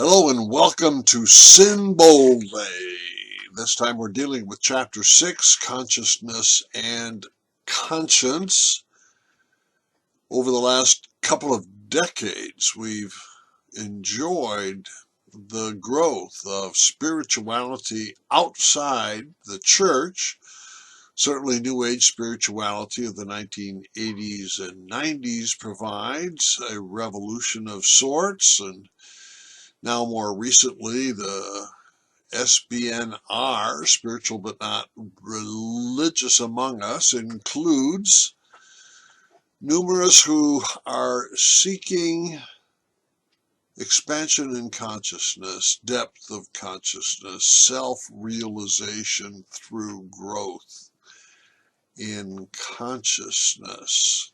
Hello and welcome to Sin Boldly. This time we're dealing with Chapter 6, Consciousness and Conscience. Over the last couple of decades, we've enjoyed the growth of spirituality outside the church. Certainly New Age spirituality of the 1980s and 90s provides a revolution of sorts, and now more recently the SBNR, Spiritual But Not Religious Among Us, includes numerous who are seeking expansion in consciousness, depth of consciousness, self-realization through growth in consciousness.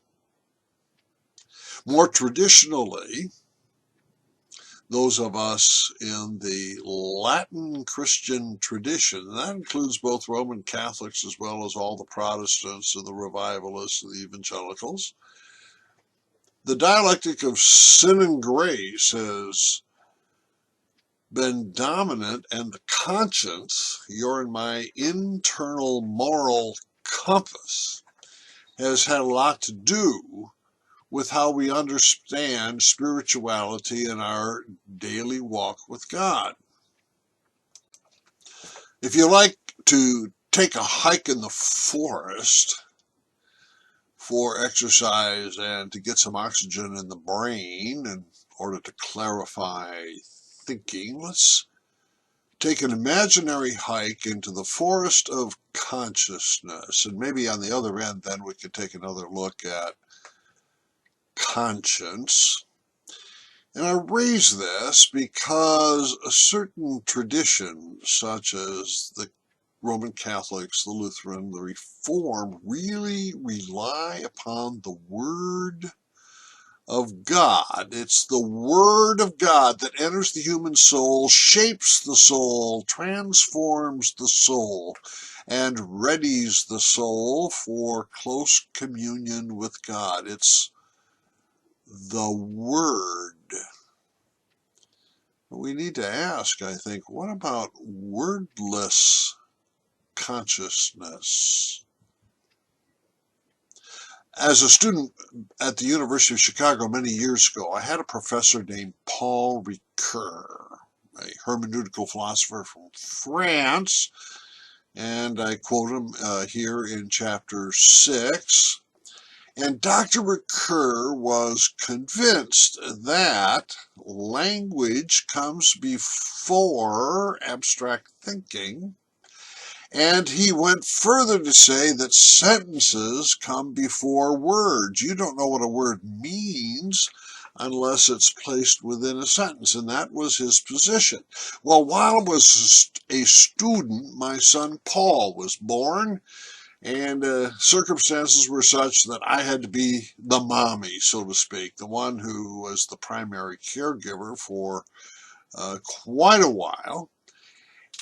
More traditionally, those of us in the Latin Christian tradition, and that includes both Roman Catholics as well as all the Protestants and the revivalists and the evangelicals. The dialectic of sin and grace has been dominant, and the conscience, your and my internal moral compass, has had a lot to do with how we understand spirituality in our daily walk with God. If you like to take a hike in the forest for exercise and to get some oxygen in the brain in order to clarify thinking, let's take an imaginary hike into the forest of consciousness. And maybe on the other end, then we could take another look at conscience. And I raise this because a certain tradition, such as the Roman Catholics, the Lutheran, the Reformed, really rely upon the Word of God. It's the Word of God that enters the human soul, shapes the soul, transforms the soul, and readies the soul for close communion with God. It's the Word. We need to ask, I think, what about wordless consciousness? As a student at the University of Chicago many years ago, I had a professor named Paul Ricoeur, a hermeneutical philosopher from France, and I quote him here in chapter 6. And Dr. Ricoeur was convinced that language comes before abstract thinking, and he went further to say that sentences come before words. You don't know what a word means unless it's placed within a sentence, and that was his position. Well, while I was a student, my son Paul was born, and circumstances were such that I had to be the mommy, so to speak, the one who was the primary caregiver for quite a while.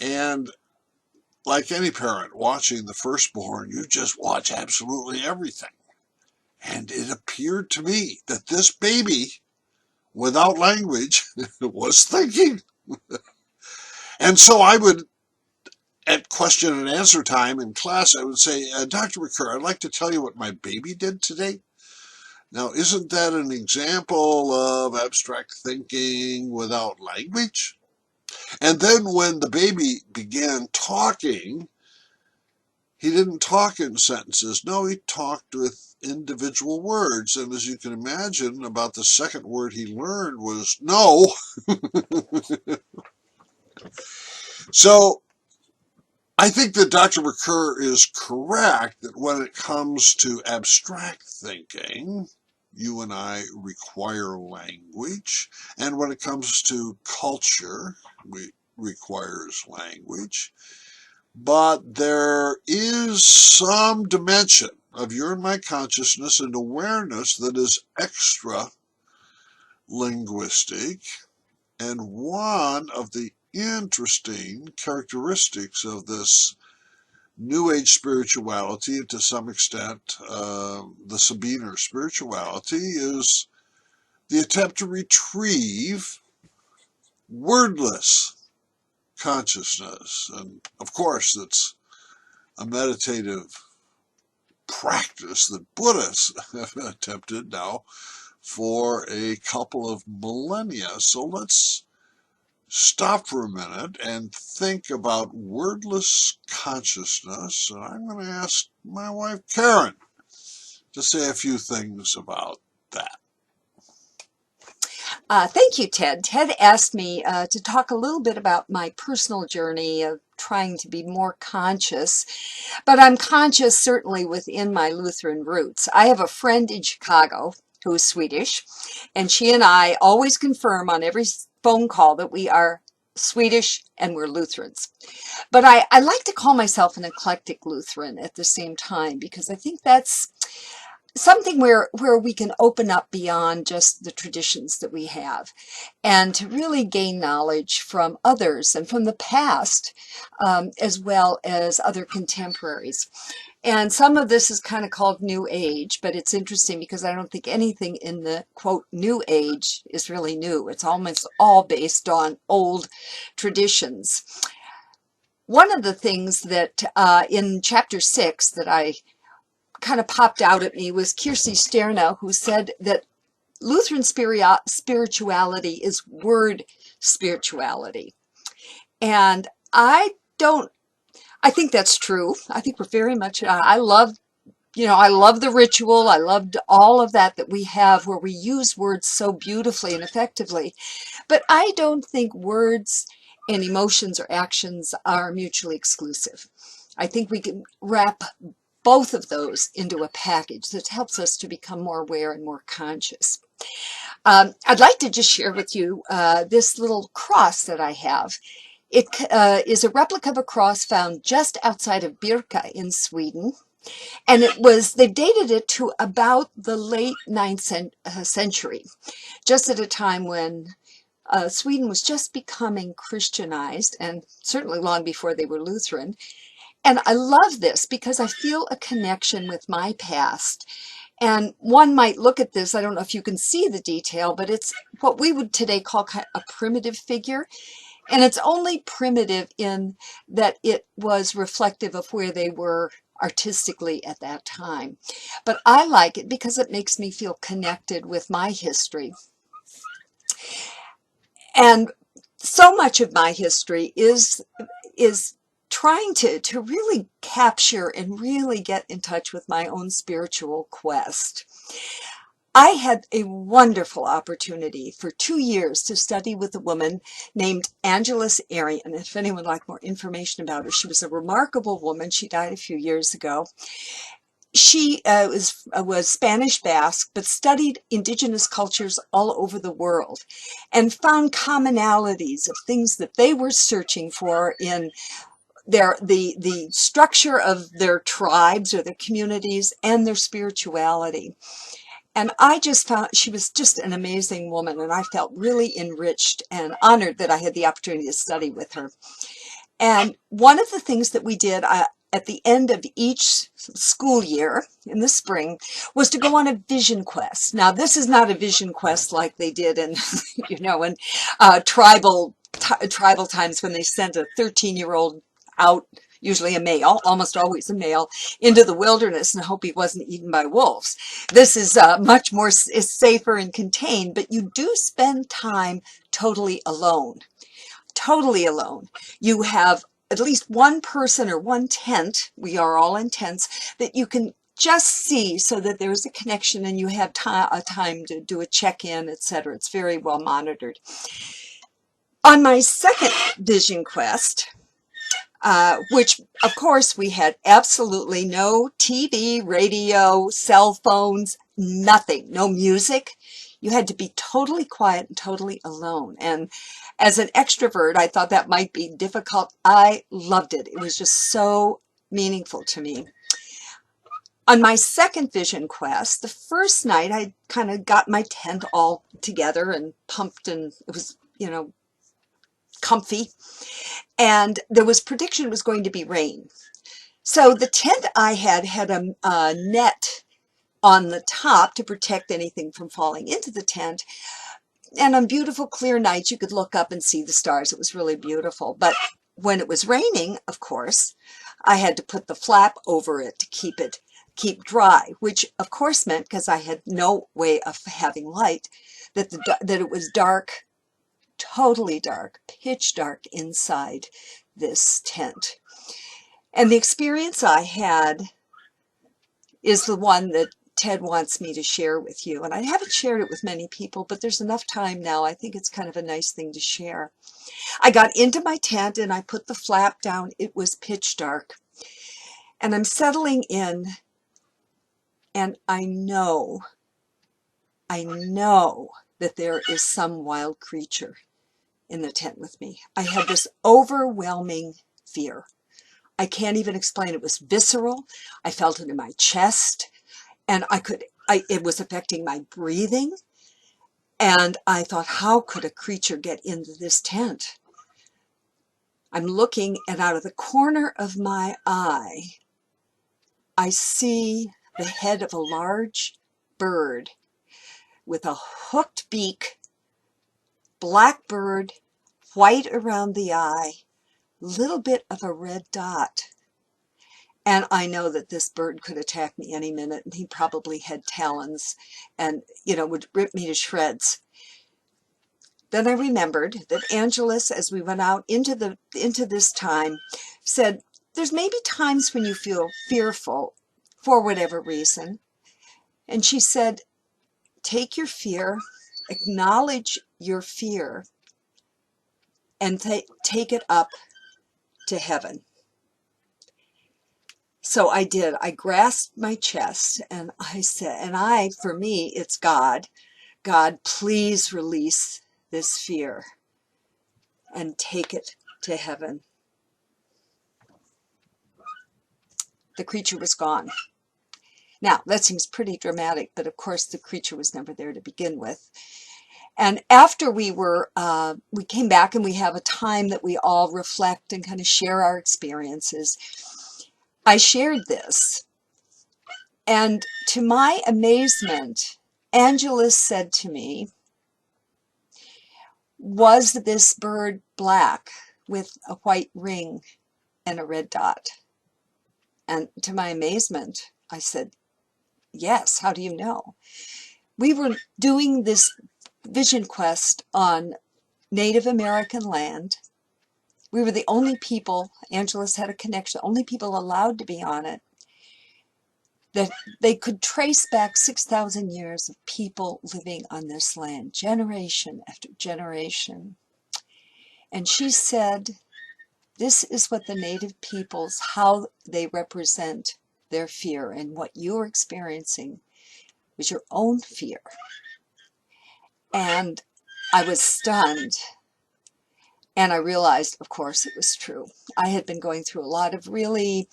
And like any parent watching the firstborn, you just watch absolutely everything. And it appeared to me that this baby, without language, was thinking. And so I would, at question and answer time in class, I would say, Dr. Ricoeur, I'd like to tell you what my baby did today. Now, isn't that an example of abstract thinking without language? And then when the baby began talking, he didn't talk in sentences. No, he talked with individual words. And as you can imagine, about the second word he learned was no. So I think that Dr. Ricoeur is correct that when it comes to abstract thinking, you and I require language, and when it comes to culture, we requires language. But there is some dimension of your and my consciousness and awareness that is extra linguistic, and one of the interesting characteristics of this New Age spirituality, and to some extent the Sabiner spirituality, is the attempt to retrieve wordless consciousness. And of course, it's a meditative practice that Buddhists have attempted now for a couple of millennia. So let's stop for a minute and think about wordless consciousness. And I'm going to ask my wife, Karen, to say a few things about that. Thank you, Ted. Ted asked me to talk a little bit about my personal journey of trying to be more conscious, but I'm conscious certainly within my Lutheran roots. I have a friend in Chicago who is Swedish, and she and I always confirm on every phone call that we are Swedish and we're Lutherans. But I like to call myself an eclectic Lutheran at the same time, because I think that's something where we can open up beyond just the traditions that we have and to really gain knowledge from others and from the past, as well as other contemporaries. And some of this is kind of called New Age, but it's interesting because I don't think anything in the quote New Age is really new. It's almost all based on old traditions. One of the things that in chapter 6 that I kind of popped out at me was Kirsi Sterna, who said that Lutheran spirituality is word spirituality. And I think that's true. I think we're very much, I love the ritual. I loved all of that we have where we use words so beautifully and effectively. But I don't think words and emotions or actions are mutually exclusive. I think we can wrap both of those into a package that helps us to become more aware and more conscious. I'd like to just share with you this little cross that I have. It is a replica of a cross found just outside of Birka in Sweden. And they dated it to about the late 9th century, just at a time when Sweden was just becoming Christianized, and certainly long before they were Lutheran. And I love this because I feel a connection with my past. And one might look at this, I don't know if you can see the detail, but it's what we would today call kind of a primitive figure. And it's only primitive in that it was reflective of where they were artistically at that time. But I like it because it makes me feel connected with my history. And so much of my history is trying to really capture and really get in touch with my own spiritual quest. I had a wonderful opportunity for 2 years to study with a woman named Angeles Arrien. If anyone would like more information about her, she was a remarkable woman. She died a few years ago. She was Spanish Basque, but studied indigenous cultures all over the world and found commonalities of things that they were searching for in the structure of their tribes or their communities and their spirituality. And I just found she was just an amazing woman, and I felt really enriched and honored that I had the opportunity to study with her. And one of the things that we did at the end of each school year in the spring was to go on a vision quest. Now, this is not a vision quest like they did in, in tribal times when they sent a 13-year-old out, usually a male, almost always a male, into the wilderness and hope he wasn't eaten by wolves. This is much more safer and contained, but you do spend time totally alone. Totally alone. You have at least one person or one tent, we are all in tents, that you can just see so that there's a connection and you have time to do a check-in, etc. It's very well monitored. On my second vision quest, which of course we had absolutely no TV, radio, cell phones, nothing, no music. You had to be totally quiet and totally alone. And as an extrovert, I thought that might be difficult. I loved it. It was just so meaningful to me. On my second vision quest, the first night I kind of got my tent all together and pumped, and it was, comfy. And there was prediction it was going to be rain. So the tent I had a net on the top to protect anything from falling into the tent. And on beautiful clear nights, you could look up and see the stars. It was really beautiful. But when it was raining, of course, I had to put the flap over it to keep dry, which of course meant, because I had no way of having light, that it was dark, totally dark, pitch dark inside this tent. And the experience I had is the one that Ted wants me to share with you. And I haven't shared it with many people, but there's enough time now. I think it's kind of a nice thing to share. I got into my tent and I put the flap down. It was pitch dark. And I'm settling in, and I know that there is some wild creature in the tent with me. I had this overwhelming fear. I can't even explain. It was visceral. I felt it in my chest, and it was affecting my breathing. And I thought, how could a creature get into this tent? I'm looking, and out of the corner of my eye, I see the head of a large bird with a hooked beak, black bird, white around the eye, little bit of a red dot. And I know that this bird could attack me any minute, and he probably had talons and, would rip me to shreds. Then I remembered that Angelus, as we went out into this time, said, there's maybe times when you feel fearful for whatever reason. And she said, take your fear, acknowledge your fear, and take it up to heaven. So I did. I grasped my chest and I said, for me, it's God. God, please release this fear and take it to heaven. The creature was gone. Now, that seems pretty dramatic, but of course the creature was never there to begin with. And after we came back and we have a time that we all reflect and kind of share our experiences, I shared this. And to my amazement, Angelus said to me, was this bird black with a white ring and a red dot? And to my amazement, I said, yes, how do you know? We were doing this vision quest on Native American land. We were the only people, Angelus had a connection, only people allowed to be on it, that they could trace back 6,000 years of people living on this land, generation after generation. And she said, this is what the Native peoples, how they represent their fear, and what you're experiencing was your own fear. And I was stunned. And I realized, of course, it was true. I had been going through a lot of really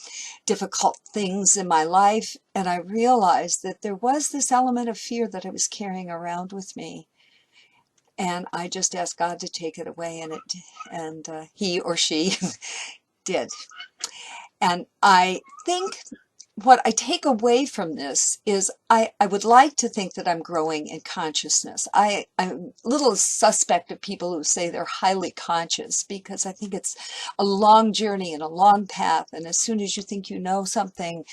difficult things in my life, and I realized that there was this element of fear that I was carrying around with me. And I just asked God to take it away, and he or she did. And I think what I take away from this is I would like to think that I'm growing in consciousness. I'm a little suspect of people who say they're highly conscious, because I think it's a long journey and a long path. And as soon as you think you know something,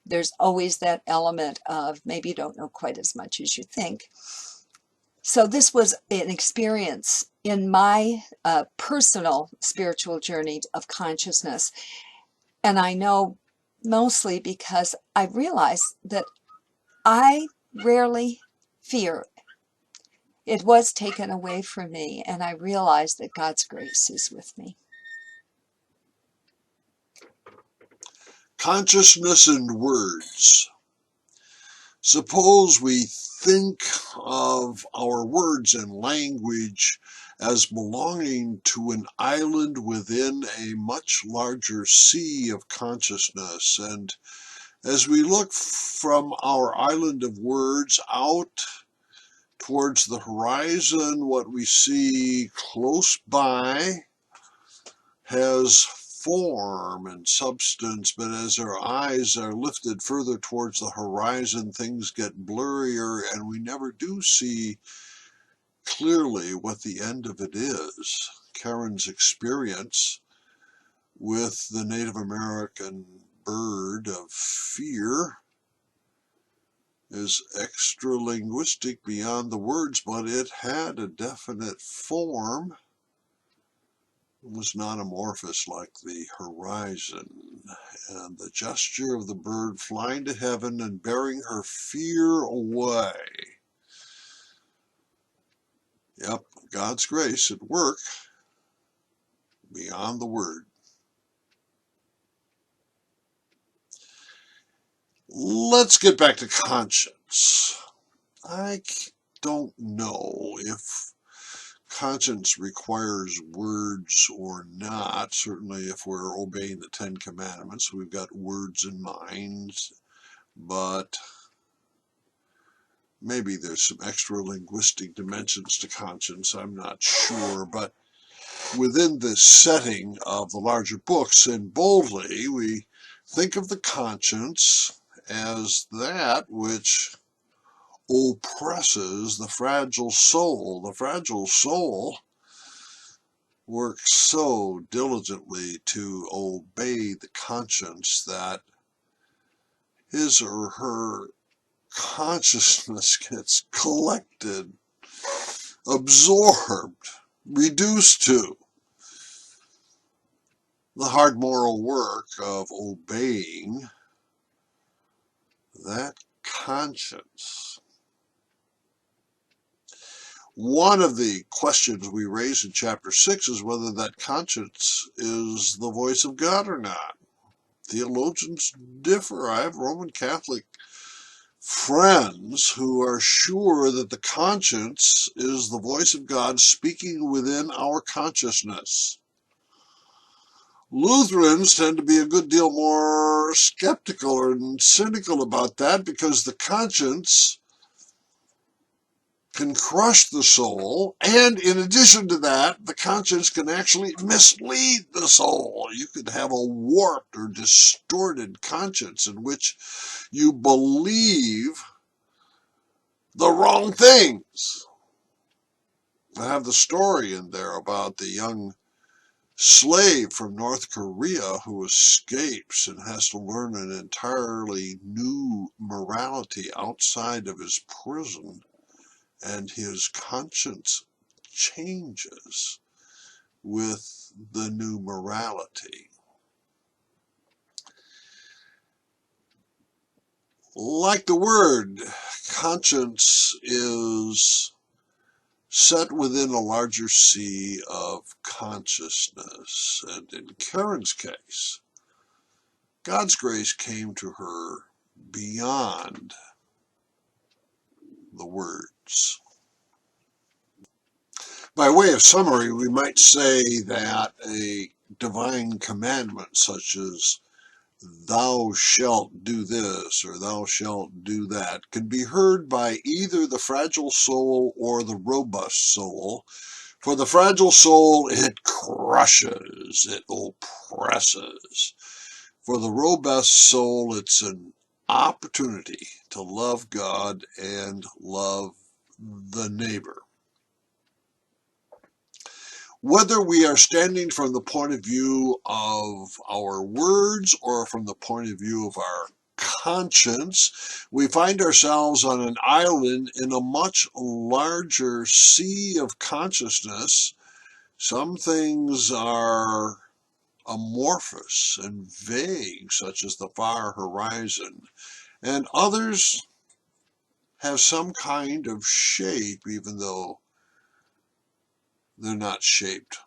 there's always that element of maybe you don't know quite as much as you think. So this was an experience in my personal spiritual journey of consciousness. And I know mostly because I realized that I rarely fear. It was taken away from me, and I realized that God's grace is with me. Consciousness and words. Suppose we think of our words and language as belonging to an island within a much larger sea of consciousness. And as we look from our island of words out towards the horizon, what we see close by has form and substance, but as our eyes are lifted further towards the horizon, things get blurrier, and we never do see clearly what the end of it is. Karen's experience with the Native American bird of fear is extra linguistic beyond the words, but it had a definite form. It was not amorphous like the horizon, and the gesture of the bird flying to heaven and bearing her fear away. Yep, God's grace at work beyond the word. Let's get back to conscience. I don't know if conscience requires words or not. Certainly if we're obeying the Ten Commandments, we've got words in mind, but maybe there's some extra linguistic dimensions to conscience. I'm not sure, but within the setting of the larger books, and boldly, we think of the conscience as that which oppresses the fragile soul. The fragile soul works so diligently to obey the conscience that his or her consciousness gets collected, absorbed, reduced to the hard moral work of obeying that conscience. One of the questions we raise in chapter 6 is whether that conscience is the voice of God or not. Theologians differ. I have Roman Catholic friends who are sure that the conscience is the voice of God speaking within our consciousness. Lutherans tend to be a good deal more skeptical and cynical about that because the conscience can crush the soul, and in addition to that, the conscience can actually mislead the soul. You could have a warped or distorted conscience in which you believe the wrong things. I have the story in there about the young slave from North Korea who escapes and has to learn an entirely new morality outside of his prison, and his conscience changes with the new morality. Like the word, conscience is set within a larger sea of consciousness. And in Karen's case, God's grace came to her beyond the words. By way of summary, we might say that a divine commandment such as "thou shalt do this" or "thou shalt do that" can be heard by either the fragile soul or the robust soul. For the fragile soul, it crushes, it oppresses. For the robust soul, it's an opportunity to love God and love the neighbor. Whether we are standing from the point of view of our words or from the point of view of our conscience, we find ourselves on an island in a much larger sea of consciousness. Some things are amorphous and vague, such as the far horizon, and others have some kind of shape, even though they're not shaped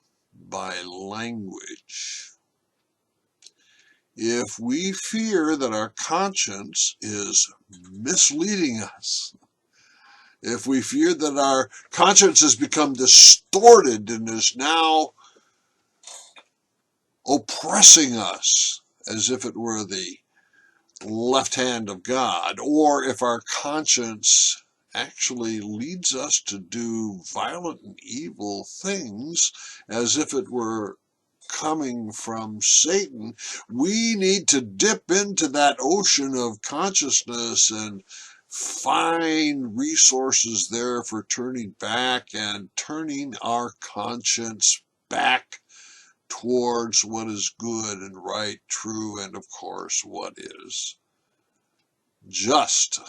by language. If we fear that our conscience is misleading us, if we fear that our conscience has become distorted and is now oppressing us as if it were the left hand of God, or if our conscience actually leads us to do violent and evil things as if it were coming from Satan, we need to dip into that ocean of consciousness and find resources there for turning back and turning our conscience back towards what is good and right, true, and of course, what is just.